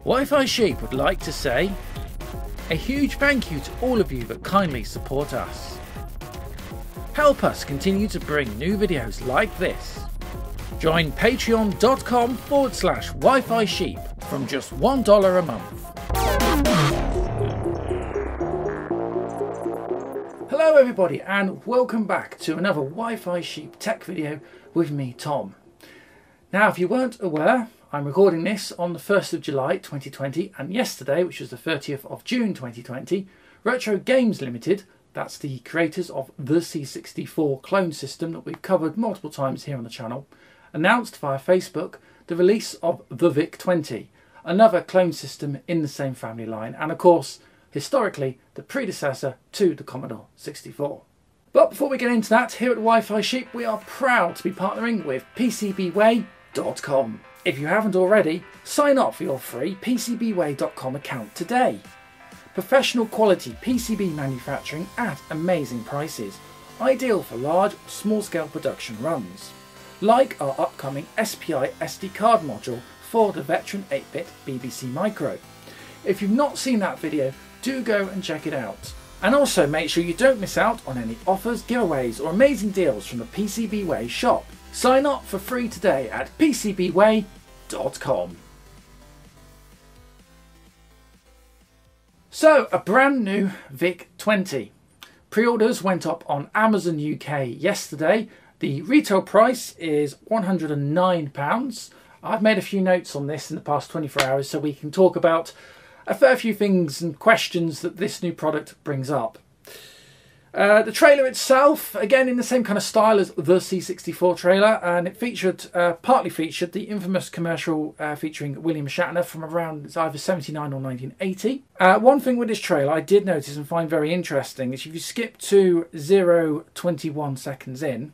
Wi-Fi Sheep would like to say a huge thank you to all of you that kindly support us. Help us continue to bring new videos like this. Join patreon.com/Wi-Fi Sheep from just $1 a month. Hello everybody and welcome back to another Wi-Fi Sheep tech video with me, Tom. Now if you weren't aware, I'm recording this on the 1st of July 2020 and yesterday, which was the 30th of June 2020, Retro Games Ltd, that's the creators of the C64 clone system that we've covered multiple times here on the channel, announced via Facebook the release of the VIC-20, another clone system in the same family line and of course historically the predecessor to the Commodore 64. But before we get into that, here at Wi-Fi Sheep we are proud to be partnering with PCBWay.com. If you haven't already, sign up for your free PCBWay.com account today. Professional quality PCB manufacturing at amazing prices, ideal for large, small-scale production runs. Like our upcoming SPI SD card module for the veteran 8-bit BBC Micro. If you've not seen that video, do go and check it out. And also make sure you don't miss out on any offers, giveaways or amazing deals from the PCBWay shop. Sign up for free today at PCBWay.com. So, a brand new VIC-20. Pre-orders went up on Amazon UK yesterday. The retail price is £109. I've made a few notes on this in the past 24 hours so we can talk about a fair few things and questions that this new product brings up. The trailer itself, again in the same kind of style as the C64 trailer, and it partly featured the infamous commercial featuring William Shatner from around either 79 or 1980. One thing with this trailer I did notice and find very interesting is if you skip to 0:21 seconds in,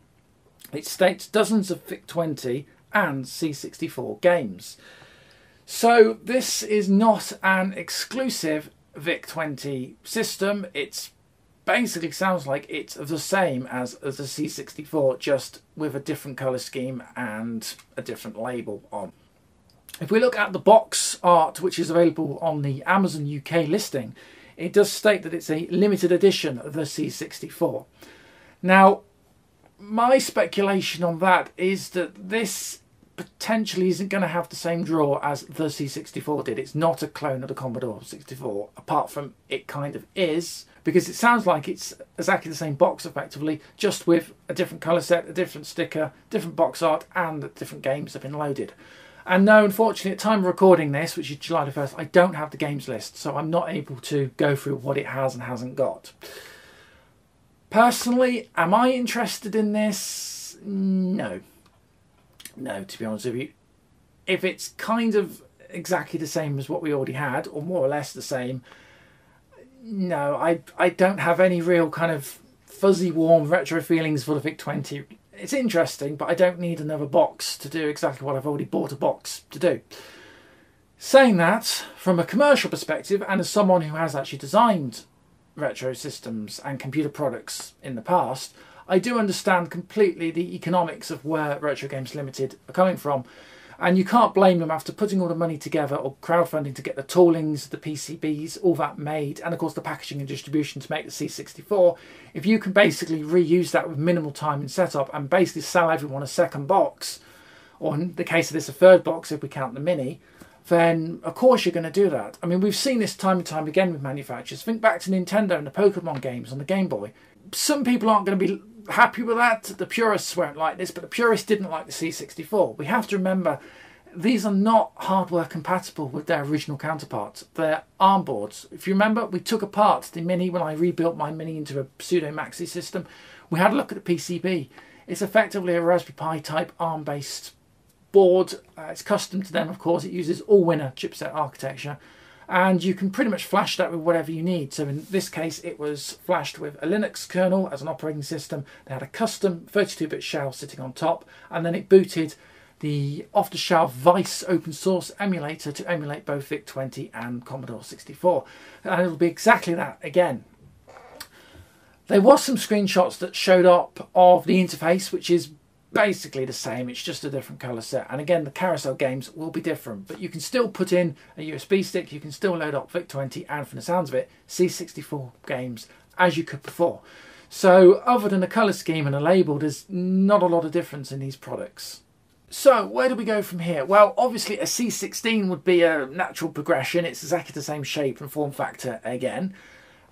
it states dozens of VIC-20 and C64 games. So this is not an exclusive VIC-20 system. It's basically sounds like it's the same as the C64, just with a different colour scheme and a different label on. If we look at the box art, which is available on the Amazon UK listing, it does state that it's a limited edition of the C64. Now, my speculation on that is that this potentially isn't going to have the same draw as the C64 did. It's not a clone of the Commodore 64, apart from it kind of is, because it sounds like it's exactly the same box effectively, just with a different colour set, a different sticker, different box art, and different games have been loaded. And no, unfortunately, at the time of recording this, which is July the 1st, I don't have the games list, so I'm not able to go through what it has and hasn't got. Personally, am I interested in this? No. No, to be honest with you. If it's kind of exactly the same as what we already had, or more or less the same, no, I don't have any real kind of fuzzy, warm, retro feelings for the VIC-20. It's interesting, but I don't need another box to do exactly what I've already bought a box to do. Saying that, from a commercial perspective, and as someone who has actually designed retro systems and computer products in the past, I do understand completely the economics of where Retro Games Ltd are coming from, and you can't blame them after putting all the money together or crowdfunding to get the toolings, the PCBs, all that made, and of course the packaging and distribution to make the C64. If you can basically reuse that with minimal time and setup and basically sell everyone a second box, or in the case of this a third box if we count the Mini, then of course you're going to do that. I mean, we've seen this time and time again with manufacturers. Think back to Nintendo and the Pokemon games on the Game Boy. Some people aren't going to be happy with that. The purists won't like this, but the purists didn't like the C64. We have to remember these are not hardware compatible with their original counterparts. They're ARM boards. If you remember, we took apart the Mini when I rebuilt my Mini into a pseudo Maxi system. We had a look at the PCB. It's effectively a Raspberry Pi type ARM based board. It's custom to them, of course. It uses all-winner chipset architecture, and you can pretty much flash that with whatever you need. So in this case, it was flashed with a Linux kernel as an operating system. They had a custom 32-bit shell sitting on top, and then it booted the off-the-shelf VIC open source emulator to emulate both VIC-20 and Commodore 64. And it'll be exactly that again. There was some screenshots that showed up of the interface, which is basically the same, it's just a different colour set. And again, the carousel games will be different, but you can still put in a USB stick, you can still load up VIC-20, and from the sounds of it, C64 games as you could before. So other than a colour scheme and a label, there's not a lot of difference in these products. So where do we go from here? Well, obviously a C16 would be a natural progression. It's exactly the same shape and form factor again.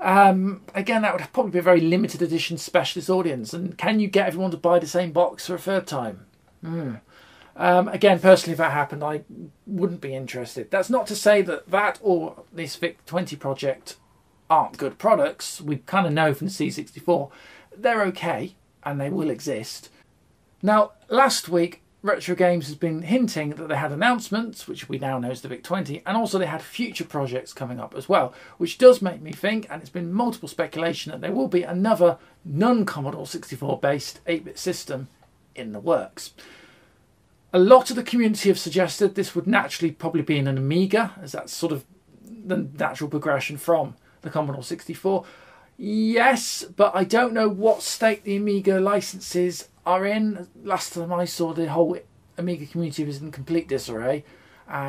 Again, that would probably be a very limited edition specialist audience. And can you get everyone to buy the same box for a third time? Again, personally, if that happened, I wouldn't be interested. That's not to say that that or this VIC-20 project aren't good products. We kind of know from the C64 they're okay and they will exist. Now, last week, Retro Games has been hinting that they had announcements, which we now know is the VIC-20, and also they had future projects coming up as well, which does make me think, and it's been multiple speculation, that there will be another non-Commodore 64 based 8-bit system in the works. A lot of the community have suggested this would naturally probably be in an Amiga, as that's sort of the natural progression from the Commodore 64. Yes, but I don't know what state the Amiga licenses are in. Last time I saw, the whole Amiga community was in complete disarray.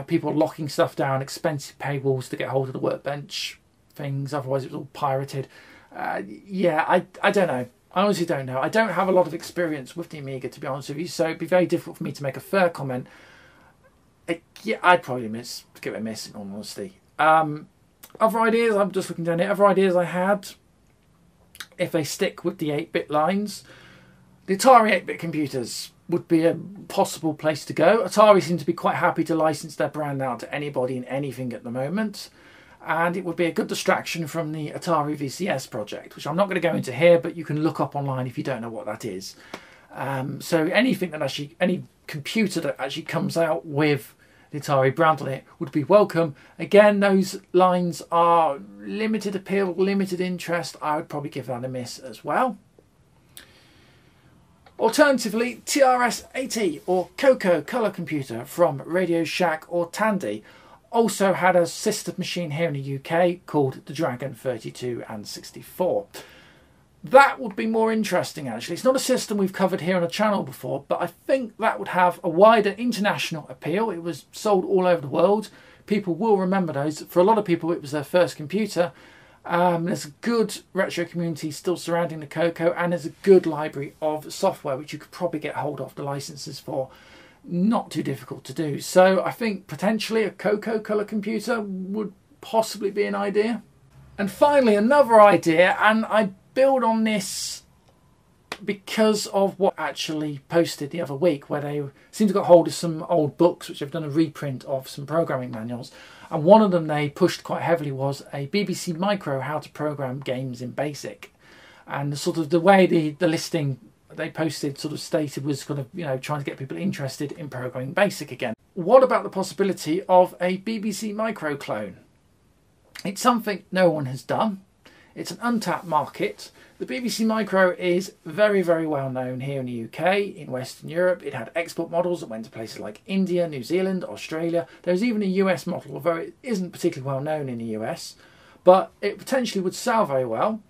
People locking stuff down, expensive paywalls to get hold of the workbench things, otherwise it was all pirated. Yeah, I don't know. I honestly don't know. I don't have a lot of experience with the Amiga, to be honest with you, so it'd be very difficult for me to make a fair comment. Yeah, I'd probably give it a miss, in all honesty. Other ideas, I'm just looking down here, other ideas I had, if they stick with the 8-bit lines, the Atari 8-bit computers would be a possible place to go. Atari seem to be quite happy to license their brand out to anybody and anything at the moment. And it would be a good distraction from the Atari VCS project, which I'm not going to go into here, but you can look up online if you don't know what that is. So anything that actually, any computer that actually comes out with the Atari brand on it would be welcome. Again, those lines are limited appeal, limited interest. I would probably give that a miss as well. Alternatively, TRS-80 or Coco colour computer from Radio Shack or Tandy also had a sister machine here in the UK called the Dragon 32 and 64. That would be more interesting, actually. It's not a system we've covered here on the channel before, but I think that would have a wider international appeal. It was sold all over the world. People will remember those. For a lot of people, it was their first computer. There's a good retro community still surrounding the Coco, and there's a good library of software which you could probably get hold of the licenses for. Not too difficult to do. So I think potentially a Coco colour computer would possibly be an idea. And finally, another idea, and I build on this because of what actually posted the other week, where they seem to got hold of some old books which have done a reprint of some programming manuals, and one of them they pushed quite heavily was a BBC Micro how to program games in BASIC. And sort of the way the listing they posted sort of stated was kind of, you know, trying to get people interested in programming BASIC again. What about the possibility of a BBC Micro clone? It's something no one has done. It's an untapped market. The BBC Micro is very, very well known here in the UK, in Western Europe. It had export models that went to places like India, New Zealand, Australia. There's even a US model, although it isn't particularly well known in the US, but it potentially would sell very well.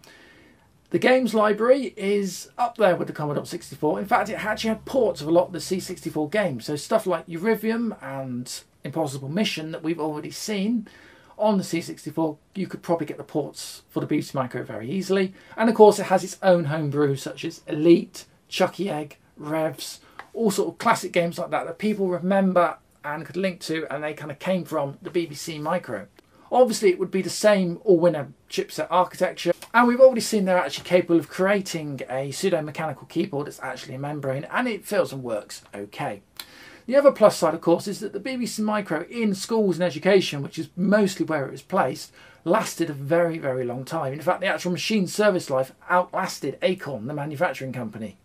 The games library is up there with the Commodore 64. In fact, it actually had ports of a lot of the C64 games. So stuff like Eurivium and Impossible Mission that we've already seen on the C64, you could probably get the ports for the BBC Micro very easily. And of course, it has its own homebrew, such as Elite, Chucky Egg, Revs, all sort of classic games like that that people remember and could link to, and they kind of came from the BBC Micro. Obviously, it would be the same all-winner chipset architecture, and we've already seen they're actually capable of creating a pseudo-mechanical keyboard that's actually a membrane, and it feels and works okay. The other plus side, of course, is that the BBC Micro in schools and education, which is mostly where it was placed, lasted a very, very long time. In fact, the actual machine service life outlasted Acorn, the manufacturing company.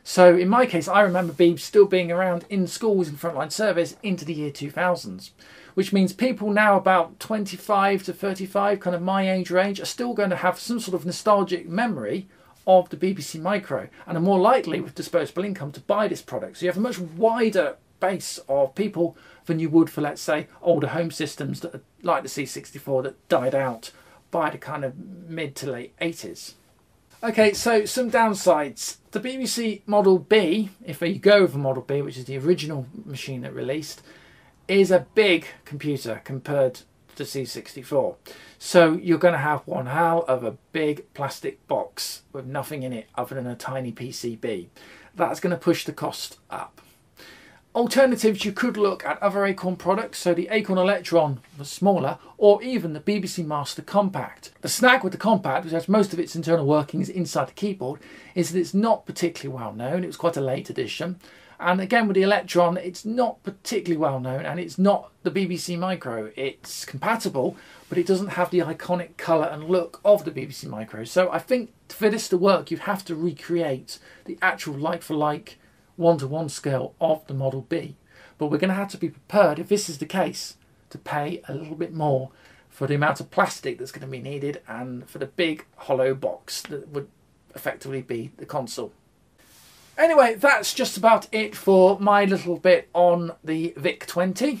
So in my case, I remember Beebs still being around in schools in frontline service into the year 2000s, which means people now about 25 to 35, kind of my age range, are still going to have some sort of nostalgic memory of the BBC Micro and are more likely with disposable income to buy this product. So you have a much wider base of people than you would for, let's say, older home systems that are like the C64 that died out by the kind of mid to late 80s. Okay, so some downsides. The BBC Model B, if you go with the Model B, which is the original machine that released, is a big computer compared to the C64. So you're going to have one hell of a big plastic box with nothing in it other than a tiny PCB. That's going to push the cost up. Alternatives, you could look at other Acorn products, so the Acorn Electron was smaller, or even the BBC Master Compact. The snag with the Compact, which has most of its internal workings inside the keyboard, is that it's not particularly well known. It was quite a late edition. And again with the Electron, it's not particularly well known, and it's not the BBC Micro. It's compatible, but it doesn't have the iconic colour and look of the BBC Micro. So I think for this to work, you have to recreate the actual like-for-like one-to-one scale of the Model B. But we're going to have to be prepared, if this is the case, to pay a little bit more for the amount of plastic that's going to be needed and for the big hollow box that would effectively be the console. Anyway, that's just about it for my little bit on the VIC-20.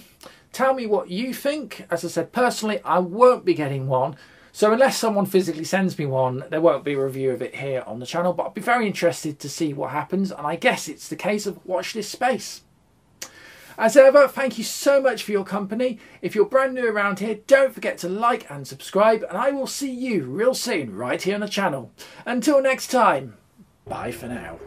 Tell me what you think. As I said, personally, I won't be getting one. So unless someone physically sends me one, there won't be a review of it here on the channel. But I'll be very interested to see what happens. And I guess it's the case of watch this space. As ever, thank you so much for your company. If you're brand new around here, don't forget to like and subscribe. And I will see you real soon right here on the channel. Until next time, bye for now.